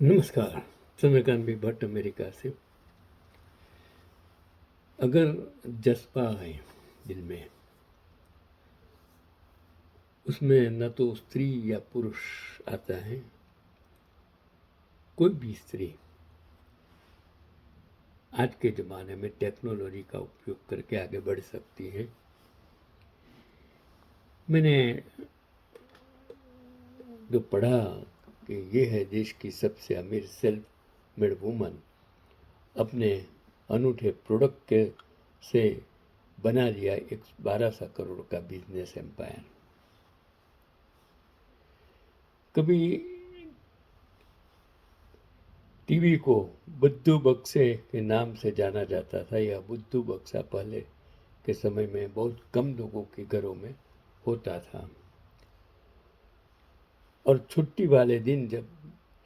नमस्कार। चंद्रकांत भी भट्ट अमेरिका से। अगर जज्बा है दिल में, उसमें न तो स्त्री या पुरुष आता है, कोई भी स्त्री आज के ज़माने में टेक्नोलॉजी का उपयोग करके आगे बढ़ सकती है। मैंने जो पढ़ा कि ये है देश की सबसे अमीर सेल्फ मेड वुमन, अपने अनूठे प्रोडक्ट के से बना लिया एक 1200 करोड़ का बिजनेस एम्पायर। कभी टीवी को बुद्धू बक्से के नाम से जाना जाता था। यह बुद्धू बक्सा पहले के समय में बहुत कम लोगों के घरों में होता था, और छुट्टी वाले दिन जब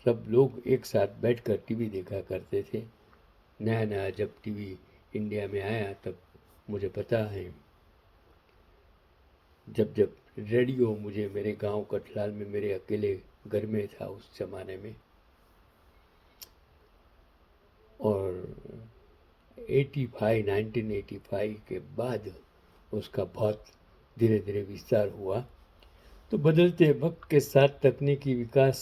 सब लोग एक साथ बैठकर टीवी देखा करते थे। नया नया जब टीवी इंडिया में आया तब मुझे पता है, जब जब रेडियो मुझे मेरे गांव कठलाल में मेरे अकेले घर में था उस जमाने में, और 1985 के बाद उसका बहुत धीरे धीरे विस्तार हुआ। तो बदलते वक्त के साथ तकनीकी विकास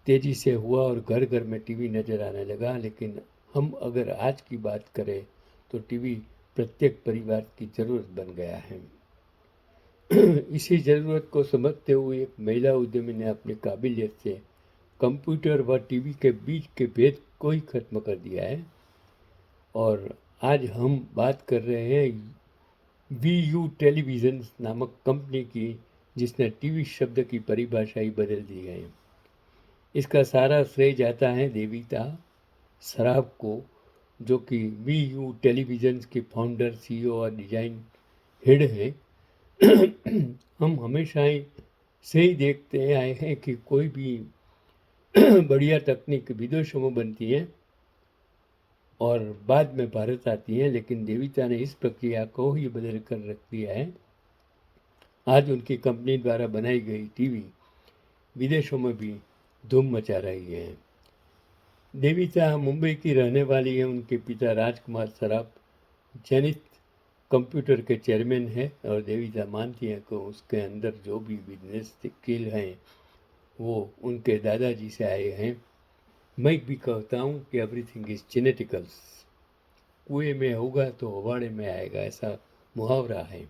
तेज़ी से हुआ और घर घर में टीवी नज़र आने लगा। लेकिन हम अगर आज की बात करें तो टीवी प्रत्येक परिवार की ज़रूरत बन गया है। इसी ज़रूरत को समझते हुए एक महिला उद्यमी ने अपनी काबिलियत से कंप्यूटर व टीवी के बीच के भेद को ही खत्म कर दिया है। और आज हम बात कर रहे हैं वी टेलीविज़न नामक कंपनी की, जिसने टीवी शब्द की परिभाषा ही बदल दी है। इसका सारा श्रेय जाता है देविता सराफ को, जो कि वी टेलीविज़न के फाउंडर, सीईओ और डिज़ाइन हेड हैं। हम हमेशा ही से ही देखते आए हैं कि कोई भी बढ़िया तकनीक विदेशों में बनती है और बाद में भारत आती है, लेकिन देविता ने इस प्रक्रिया को ही बदल कर रख दिया है। आज उनकी कंपनी द्वारा बनाई गई टीवी विदेशों में भी धूम मचा रही है। देविता मुंबई की रहने वाली है। उनके पिता राजकुमार सराफ चयनित कंप्यूटर के चेयरमैन है, और देविता मानती है कि उसके अंदर जो भी बिजनेस स्किल हैं वो उनके दादाजी से आए हैं। मैं भी कहता हूँ कि एवरीथिंग इज जेनेटिकल्स। कुएं में होगा तो हवाड़े में आएगा, ऐसा मुहावरा है।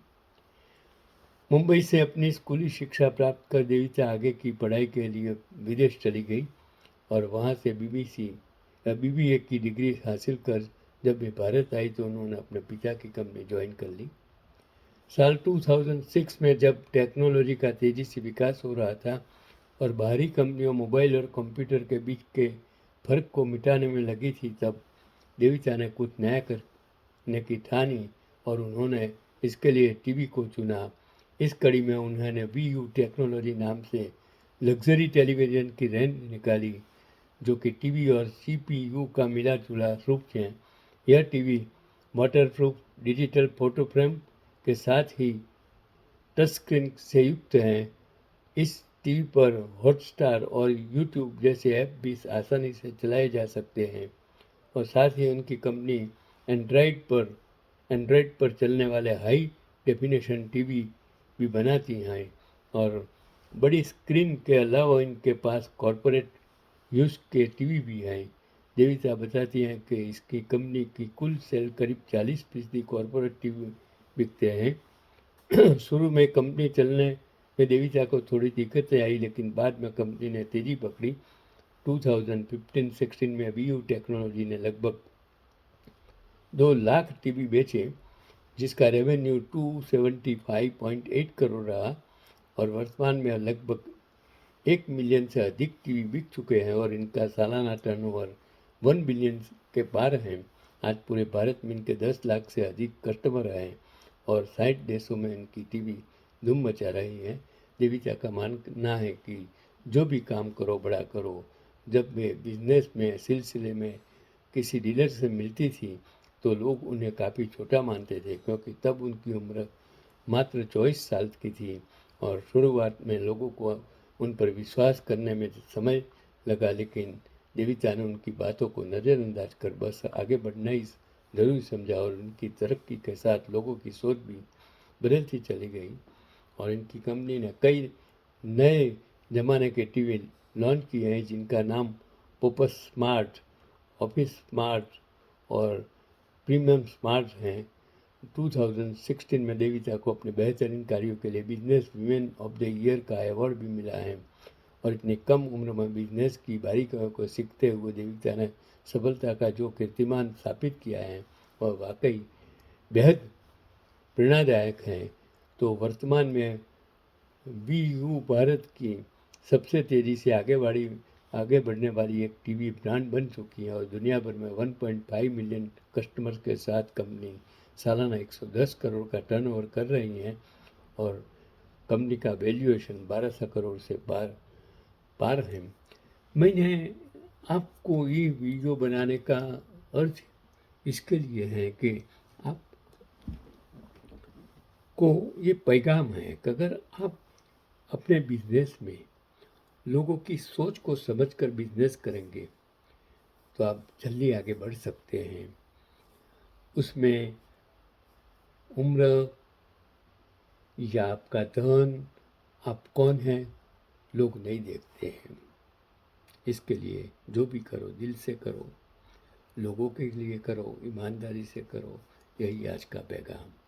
मुंबई से अपनी स्कूली शिक्षा प्राप्त कर देविता आगे की पढ़ाई के लिए विदेश चली गई, और वहाँ से बीबीए की डिग्री हासिल कर जब वे भारत आई तो उन्होंने अपने पिता की कंपनी ज्वाइन कर ली। साल 2006 में जब टेक्नोलॉजी का तेज़ी से विकास हो रहा था और बाहरी कंपनियों मोबाइल और कंप्यूटर के बीच के फर्क को मिटाने में लगी थी, तब देविता ने कुछ नया करने की ठानी और उन्होंने इसके लिए टीवी को चुना। इस कड़ी में उन्होंने वी टेक्नोलॉजी नाम से लग्जरी टेलीविज़न की रेंज निकाली, जो कि टीवी और सीपीयू का मिला जुला रूप है। यह TV waterproof digital photo frame के साथ ही टच स्क्रीन से युक्त हैं। इस टीवी पर हॉटस्टार और यूट्यूब जैसे ऐप भी आसानी से चलाए जा सकते हैं, और साथ ही उनकी कंपनी एंड्रॉयड पर चलने वाले हाई डेफिनेशन टीवी भी बनाती हैं। और बड़ी स्क्रीन के अलावा इनके पास कॉरपोरेट यूज के टीवी भी हैं। देविता बताती हैं कि इसकी कंपनी की कुल सेल करीब 40% कॉरपोरेट टीवी बिकते हैं। शुरू में कंपनी चलने में देविता को थोड़ी दिक्कतें आई, लेकिन बाद में कंपनी ने तेजी पकड़ी। 2015-16 में वी टेक्नोलॉजी ने लगभग 2 लाख टीवी बेचे, जिसका रेवेन्यू 275.8 करोड़ रहा, और वर्तमान में लगभग 1 मिलियन से अधिक टीवी बिक चुके हैं और इनका सालाना टर्नओवर 1 बिलियन के पार है। आज पूरे भारत में इनके 10 लाख से अधिक कस्टमर हैं और 60 देशों में इनकी टीवी धूम मचा रही है। देविता का मानना है कि जो भी काम करो बड़ा करो। जब वे बिजनेस में सिलसिले में किसी डीलर से मिलती थी तो लोग उन्हें काफ़ी छोटा मानते थे, क्योंकि तब उनकी उम्र मात्र 24 साल की थी, और शुरुआत में लोगों को उन पर विश्वास करने में समय लगा। लेकिन देविता ने उनकी बातों को नज़रअंदाज कर बस आगे बढ़ना ही ज़रूरी समझा और उनकी तरक्की के साथ लोगों की सोच भी बदलती चली गई और इनकी कंपनी ने कई नए ज़माने के टीवी लॉन्च किए हैं जिनका नाम पोपस स्मार्ट, ऑफिस स्मार्ट और प्रीमियम स्मार्ट हैं। 2016 में देविता को अपने बेहतरीन कार्यों के लिए business women of the year का अवार्ड भी मिला है और इतनी कम उम्र में बिजनेस की बारीकियों को सीखते हुए देविता ने सफलता का जो कीर्तिमान स्थापित किया है वह वाकई बेहद प्रेरणादायक है। तो वर्तमान में वीयू भारत की सबसे तेज़ी से आगे बढ़ने वाली एक टीवी ब्रांड बन चुकी है और दुनिया भर में 1.5 मिलियन कस्टमर्स के साथ कंपनी सालाना 110 करोड़ का टर्नओवर कर रही है और कंपनी का वैल्यूएशन 1200 करोड़ से पार है। मैंने आपको ये वीडियो बनाने का अर्थ इसके लिए है कि आप को ये पैगाम है कि अगर आप अपने बिजनेस में लोगों की सोच को समझकर बिजनेस करेंगे तो आप जल्दी आगे बढ़ सकते हैं। उसमें उम्र या आपका धन, आप कौन हैं, लोग नहीं देखते हैं। इसके लिए जो भी करो दिल से करो, लोगों के लिए करो, ईमानदारी से करो। यही आज का पैगाम।